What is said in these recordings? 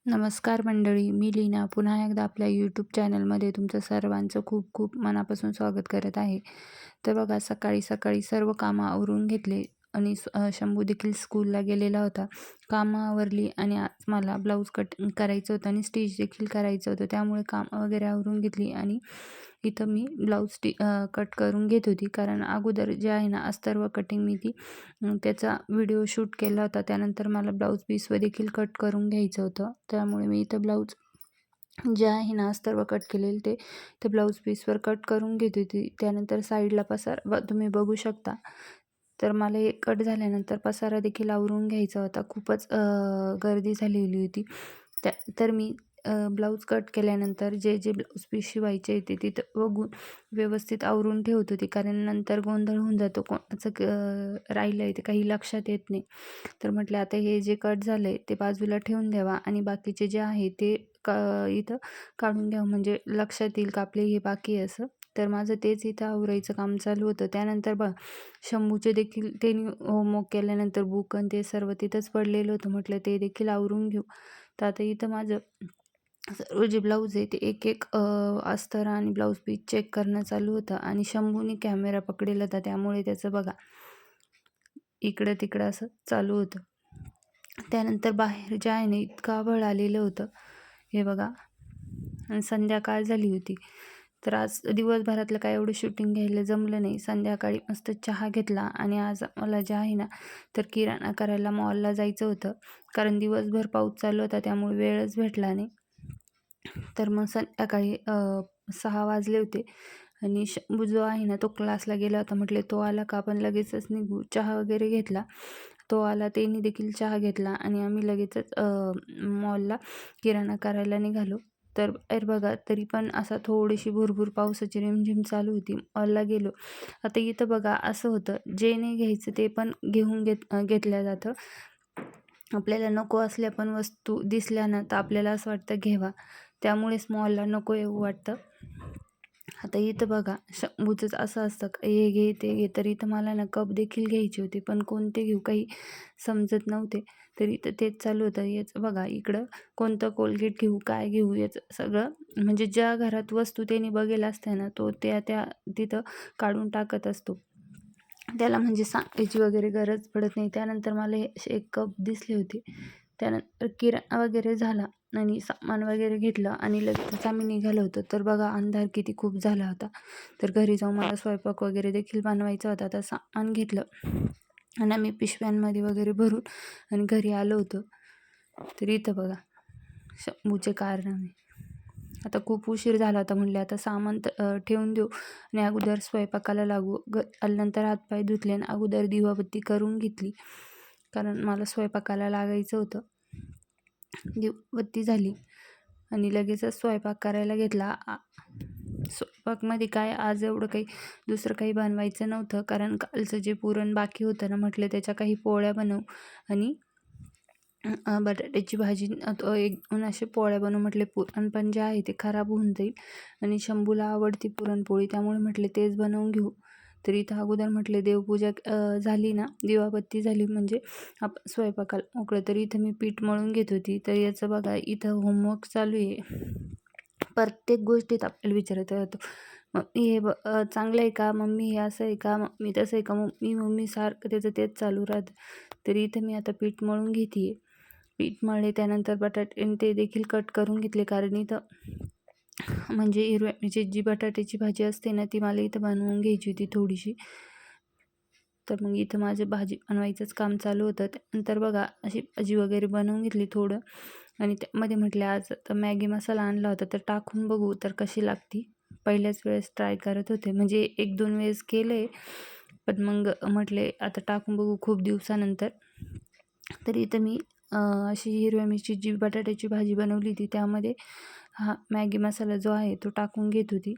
नमस्कार मंडळी, मी लीना पुन्हा एकदा आपल्या यूट्यूब चॅनलमध्ये तुमचं सर्वांचं खूप खूप मनापासून स्वागत करत आहे. तर बघा, सकाळी सकाळी सर्व कामं आवरून घेतले आणि शंभू देखील स्कूलला गेलेला होता. कामं आवरली आणि आज मला ब्लाऊज कटिंग करायचं होतं आणि स्टिच देखील करायचं होतं. त्यामुळे कामं वगैरे आवरून घेतली आणि इथं मी ब्लाऊज कट करून घेत होती. कारण अगोदर जे आहे ना, अस्तर व कटिंग मी त्याचा व्हिडिओ शूट केला होता. त्यानंतर मला ब्लाऊज पीसवर देखील कट करून घ्यायचं होतं. त्यामुळे मी इथं ब्लाऊज जे आहे ना, अस्तर व कट केलेले ते ब्लाऊज पीसवर कट करून घेत होती. त्यानंतर साईडला तुम्ही बघू शकता. तर मला हे कट झाल्यानंतर पसारा देखील आवरून घ्यायचा होता. खूपच गर्दी झालेली होती. तर मी ब्लाऊज कट केल्यानंतर जे ब्लाऊज पीस शिवायचे ते तिथं बघून व्यवस्थित आवरून ठेवत होती. कारण नंतर गोंधळ होऊन जातो. कोणाचं राहिलं आहे ते काही लक्षात येत नाही. तर म्हटलं आता हे जे कट झालं आहे ते बाजूला ठेवून द्यावा आणि बाकीचे जे आहे ते इथं काढून घ्यावं, म्हणजे लक्षात येईल का आपले हे बाकी आहे असं. तर माझं तेच इथं आवरायचं काम चालू होतं. त्यानंतर शंभूचे देखील त्यांनी होमवर्क केल्यानंतर बुक आणि ते सर्व तिथंच पडलेलं होतं. म्हटलं ते देखील आवरून घेऊ. तर आता इथं माझं सर्व जे ब्लाऊज आहे ते एक अस्तर आणि ब्लाऊज पीस चेक करणं चालू होतं आणि शंभूने कॅमेरा पकडेल होता. त्यामुळे त्याचं बघा इकडं तिकडं असं चालू होतं. त्यानंतर बाहेर जे आहे ना, इतकं आभाळ आलेलं होतं, हे बघा, आणि संध्याकाळ झाली होती. तर आज दिवसभरातलं काय एवढं शूटिंग घ्यायला जमलं नाही. संध्याकाळी मस्त चहा घेतला आणि आज मला जे आहे ना, तर किराणा करायला मॉलला जायचं होतं. कारण दिवसभर पाऊस चालू होता, त्यामुळे वेळच भेटला नाही. तर मग संध्याकाळी 6 वाजले होते आणि शंभू जो आहे ना, तो क्लासला गेला होता. म्हटले तो आला का आपण लगेचच निघू. चहा वगैरे घेतला. तो आला, त्यांनी देखील चहा घेतला आणि आम्ही लगेचच मॉलला किराणा करायला निघालो. तर बाहेर बघा, तरी पण असा थोडीशी भुरभुर पावसाची रिमझिम चालू होती. मॉलला गेलो. आता इथं बघा असं होतं, जे नाही घ्यायचं ते पण घेतलं जातं. आपल्याला नको असल्या पण वस्तू दिसल्या ना, तर आपल्याला असं वाटतं घ्यावा. त्यामुळेच मॉलला नको येऊ वाटतं. आता इथं बघा, शंभूचंच असं असतं, हे घे ते घे. तर इथं मला ना कप देखील घ्यायचे होते, पण कोणते घेऊ काही समजत नव्हते. तर इथं तेच चालू होतं. याचं बघा इकडं कोणतं कोलगेट घेऊ, काय घेऊ, याचं सगळं म्हणजे ज्या घरात वस्तू त्यांनी बघेल असते ना, तो त्या तिथं काढून टाकत असतो. त्याला म्हणजे सांगायची वगैरे गरज पडत नाही. त्यानंतर मला हे असे एक कप दिसले होते. त्यानंतर किराणा वगैरे झाला आणि सामान वगैरे घेतलं आणि लगेचच आम्ही निघालो होतो. तर बघा अंधार किती खूप झाला होता. तर घरी जाऊन मला स्वयंपाक वगैरे देखील बनवायचा होता. तर सामान घेतलं आणि आम्ही पिशव्यांमध्ये वगैरे भरून आणि घरी आलो होतो. तर इथं बघा शंभूचे कारनामे. आता खूप उशीर झाला होता. म्हणले आता सामान ठेवून देऊ आणि अगोदर स्वयंपाकाला लागू. आल्यानंतर हातपाय धुतले आणि अगोदर दिवाबत्ती करून घेतली, कारण मला स्वयंपाकाला लागायचं होतं. दिवाबत्ती झाली आणि लगेचच स्वयंपाक करायला घेतला. स्वयंपाकमध्ये काय आज एवढं काही दुसरं काही बनवायचं नव्हतं, कारण कालचं जे पुरण बाकी होतं ना, म्हटलं त्याच्या काही पोळ्या बनवू आणि बटाट्याची भाजी, तो 1-2 असे पोळ्या बनवू. म्हटले पुरण पण जे आहे ते खराब होऊन जाईल आणि शंभूला आवडती पुरणपोळी, त्यामुळे म्हटले तेच बनवून घेऊ. तर इथं अगोदर म्हटले देवपूजा झाली ना, दिवाबत्ती झाली म्हणजे आपण स्वयंपाकाला मोकळं. तर इथं मी पीठ मळून घेत होती. तर याचं बघा इथं होमवर्क चालू आहे. प्रत्येक गोष्टीत आपल्याला विचारत राहतो, मम्मी हे चांगलं आहे का, मम्मी हे असं आहे का, मम्मी तसं आहे का, मम्मी सारखं त्याचं तेच चालू राहतं. तर इथं मी आता पीठ मळून घेते आहे. पीठ मळले, त्यानंतर बटाटे ते देखील कट करून घेतले, कारण इथं म्हणजे हिरव्या मिरची जी बटाट्याची भाजी असते ना, ती मला इथं बनवून घ्यायची होती थोडीशी. तर मग इथं माझं भाजी बनवायचंच काम चालू होतं. त्यानंतर बघा अशी भाजी वगैरे बनवून घेतली थोडं आणि त्यामध्ये म्हटले आज तर मॅगी मसाला आणला होता, तर टाकून बघू तर कशी लागती. पहिल्याच वेळेस ट्राय करत होते, म्हणजे 1-2 वेळेस केलं आहे, पण मग म्हटले आता टाकून बघू खूप दिवसानंतर. तर इथं मी अशी हिरव्या मिरचीची बटाट्याची भाजी बनवली होती, त्यामध्ये हा मॅगी मसाला जो आहे तो टाकून घेत होती.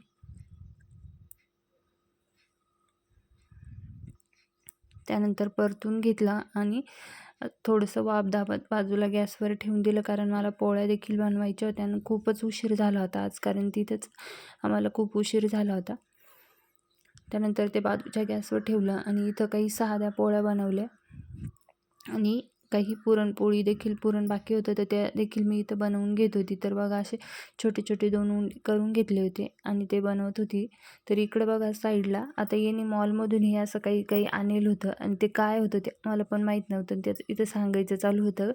त्यानंतर परतून घेतला आणि थोडंसं वाफ दाबत बाजूला गॅसवर ठेवून दिलं, कारण मला पोळ्या देखील बनवायच्या होत्या आणि खूपच उशीर झाला होता आज, कारण तिथंच आम्हाला खूप उशीर झाला होता. त्यानंतर ते बाजूच्या गॅसवर ठेवलं आणि इथं काही साध्या पोळ्या बनवल्या आणि काही पुरणपोळी देखील पुरण बाकी होतं तर त्या देखील मी इथं बनवून घेत होती. तर बघा असे छोटे छोटे 2 उंडे करून घेतले होते आणि ते बनवत होती. तर इकडं बघा साईडला आता यांनी मॉलमधून हे असं काही काही आणलं होतं आणि ते काय होतं ते मला पण माहीत नव्हतं. आणि त्याचं इथं सांगायचं चालू होतं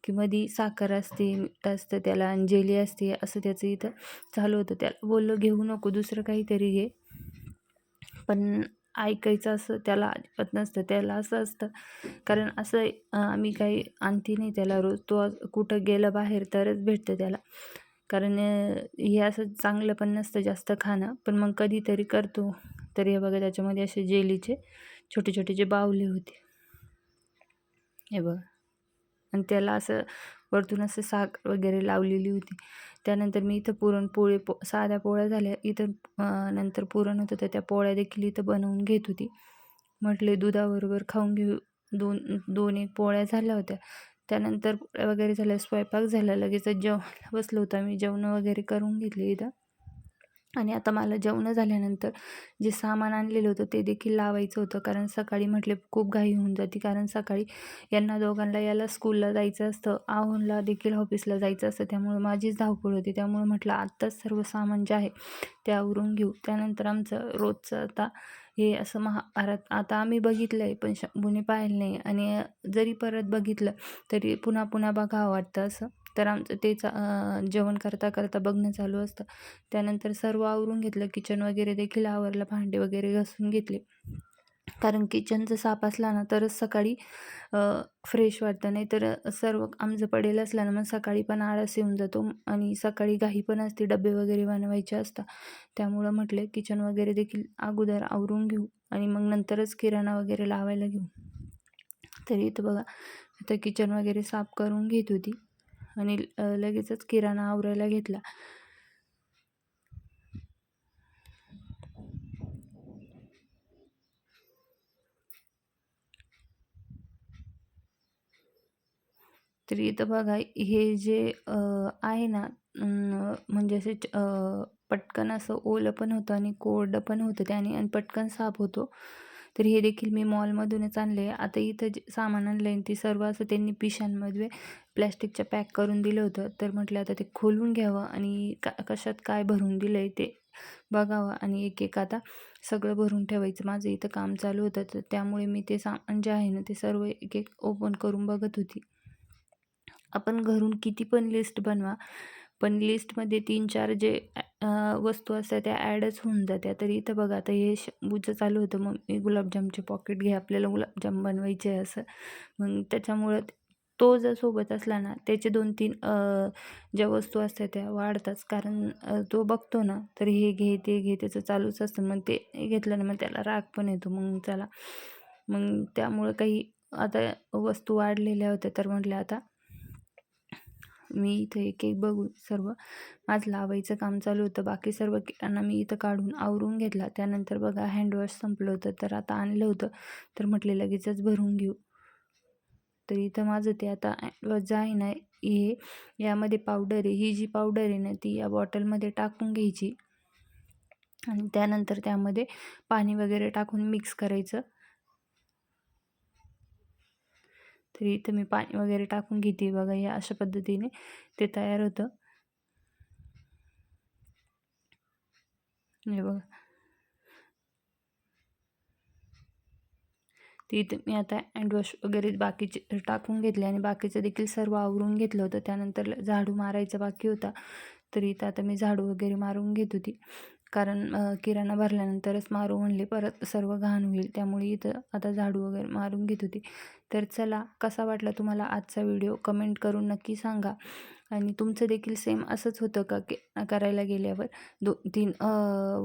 की मध्ये साखर असते, मीठ असतं त्याला आणि जेली असते, असं त्याचं इथं चालू होतं. त्याला बोललो घेऊ नको, दुसरं काहीतरी घे. पण ऐकायचं असं त्याला अजिबात नसतं. त्याला असं असतं कारण असं आम्ही काही आणती नाही त्याला रोज. तो कुठं गेलं बाहेर तरच भेटतं त्याला. कारण हे असं चांगलं पण नसतं जास्त खाणं. पण मग कधीतरी करतो. तर हे बघा त्याच्यामध्ये असे जेलीचे छोटे छोटे जे बाहुले होते. हे बघा. आणि त्याला असं वरतून असं साखर वगैरे लावलेली होती. त्यानंतर मी इथं पुरणपोळी साध्या पोळ्या झाल्या. इथं नंतर पुरण होतं तर त्या पोळ्या देखील इथं बनवून घेत होती. म्हटले दुधाबरोबर खाऊन घेऊ. 2-1 पोळ्या झाल्या होत्या. त्यानंतर पोळ्या वगैरे झाल्या, स्वयंपाक झाला. लगेचच जेवायला बसलो होतो आम्ही. जेवणं वगैरे करून घेतली इथं. आणि आता मला जेवणं झाल्यानंतर जे सामान आणलेलं होतं ते देखील लावायचं होतं. कारण सकाळी म्हटले खूप घाई होऊन जाते. कारण सकाळी यांना दोघांना याला स्कूलला जायचं असतं. आहोंला देखील ऑफिसला जायचं असतं. त्यामुळे माझीच धावपळ होती. त्यामुळे म्हटलं आत्ताच सर्व सामान जे आहे ते आवरून घेऊ. त्यानंतर आमचं रोजचं आता हे असं महाभारत आता आम्ही बघितलं आहे पण शंभूने पाहिलं नाही. आणि जरी परत बघितलं तरी पुन्हा पुन्हा बघावं वाटतं असं. तर आमचं तेच जेवण करता करता बघणं चालू असतं. त्यानंतर सर्व आवरून घेतलं. किचन वगैरे देखील आवरलं. भांडे वगैरे घासून घेतले. कारण किचनचं साफ असला ना तरच सकाळी फ्रेश वाटतं. नाही तर सर्व आमचं पडेल असलं ना मग सकाळी पण आळस येऊन जातो आणि सकाळी घाई पण असते, डबे वगैरे बनवायचे असतात. त्यामुळं म्हटले किचन वगैरे देखील अगोदर आवरून घेऊ आणि मग नंतरच किराणा वगैरे लावायला घेऊ. तरी इथं बघा आता किचन वगैरे साफ करून घेत होती आणि लगेचच किराणा आवरायला घेतला. तर इथं बघा हे जे आहे ना म्हणजे असे पटकन असं ओलं पण होतं आणि कोरडं पण होतं त्याने आणि पटकन साफ होतो. तर हे देखील मी मॉलमधूनच आणले. आता इथं जे सामान आणलं आहे ते सर्व असं त्यांनी पिशव्यांमध्ये प्लॅस्टिकच्या पॅक करून दिलं होतं. तर म्हटलं आता ते खोलून घ्यावं आणि कशात काय भरून दिलं आहे ते बघावं आणि एक आता सगळं भरून ठेवायचं. माझं इथं काम चालू होतं तर त्यामुळे मी ते सामान जे आहे ना ते सर्व एक ओपन करून बघत होती. आपण घरून किती पण लिस्ट बनवा, पण लिस्टमध्ये 3-4 जे वस्तू असतात त्या ॲडच होऊन जात्या. तर इथं बघा आता हे शंभूचं चालू होतं, मग मी गुलाबजामचे पॉकेट घे, आपल्याला गुलाबजाम बनवायचे आहे असं. मग त्याच्यामुळं तो जर सोबत असला ना, त्याचे 2-3 ज्या वस्तू असतात त्या वाढताच. कारण तो बघतो ना, तर हे घे, ते घे, त्याचं चालूच असतं. मग ते घेतलं ना, मग त्याला राग पण येतो. मग चला, मग त्यामुळं काही आता वस्तू वाढलेल्या होत्या, तर म्हटलं आता मी इथं एक एक बघून सर्व माझं लावायचं काम चालू होतं. बाकी सर्व किराणा मी इथं काढून आवरून घेतला. त्यानंतर बघा हँडवॉश संपलं होतं तर आता आणलं होतं. तर म्हटले लगेचच भरून घेऊ. तर इथं माझं ते आता हँडवॉश जे आहे ना हे यामध्ये पावडर आहे. ही जी पावडर आहे ना ती या बॉटलमध्ये टाकून घ्यायची आणि त्यानंतर त्यामध्ये पाणी वगैरे टाकून मिक्स करायचं. तर इथं मी पाणी वगैरे टाकून घेते बघा या अशा पद्धतीने ते तयार होतं. हे बघा. तर इथं मी आता हँडवॉश वगैरे बाकीचे टाकून घेतले आणि बाकीचं देखील सर्व आवरून घेतलं होतं. त्यानंतर झाडू मारायचा बाकी होता. तर इथं आता मी झाडू वगैरे मारून घेत होती. कारण किराणा भरल्यानंतरच मारू म्हणले, परत सर्व घाण होईल. त्यामुळे इथं आता झाडू वगैरे मारून घेत होती. तर चला, कसा वाटला तुम्हाला आजचा व्हिडिओ कमेंट करून नक्की सांगा. आणि तुमचं देखील सेम असंच होतं का की करायला गेल्यावर 2-3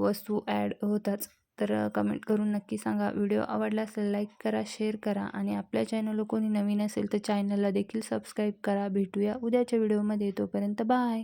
वस्तू ॲड होताच. तर कमेंट करून नक्की सांगा. व्हिडिओ आवडला असेल लाईक करा, शेअर करा आणि आपल्या चॅनलला कोणी नवीन असेल तर चॅनलला देखील सबस्क्राईब करा. भेटूया उद्याच्या व्हिडिओमध्ये. तोपर्यंत बाय.